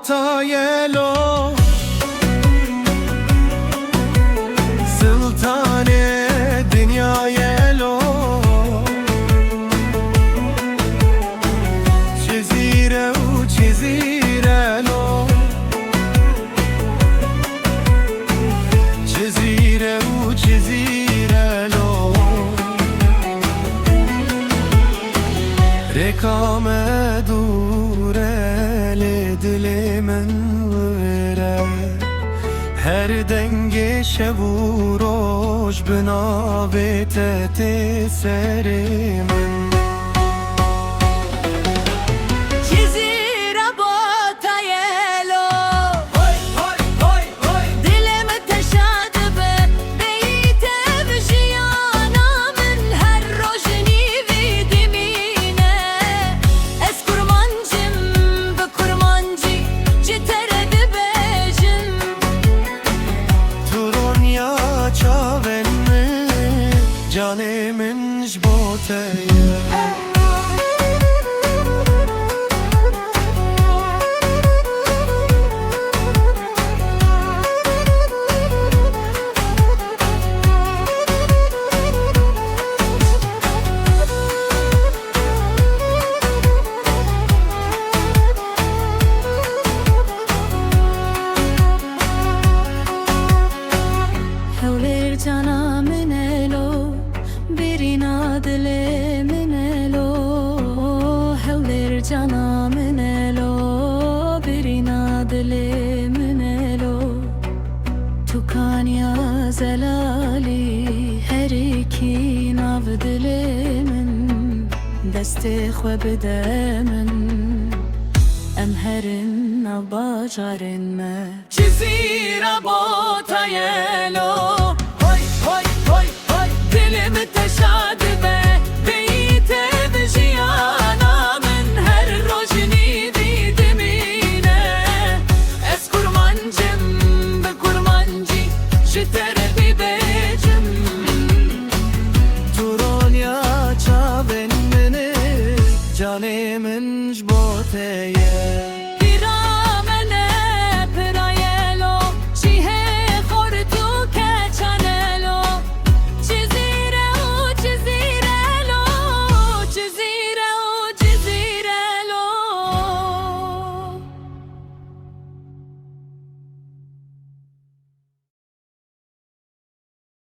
تایلو سلطان dünyayelo Cezire u cezirelo Cezire u cezirelo Rekame durele dilimin vire Her denge şevuroj binavete teserimin Canımın jboteye Hevler canımın elo Birina dilimin elo Hevler canımın elo Birina dilimin elo Tukanya zelali Her iki nav dilimin Desti xwe bidemin Em herin nav bacarin me Cezire botayelo Hoy hoy hoy hoy Dilimi teşadibe Beyte vijiyana Min her rojini vidimine Es kurmancım be kurmancı Jitere bibecim Turonya çaven meni Canımın jboteye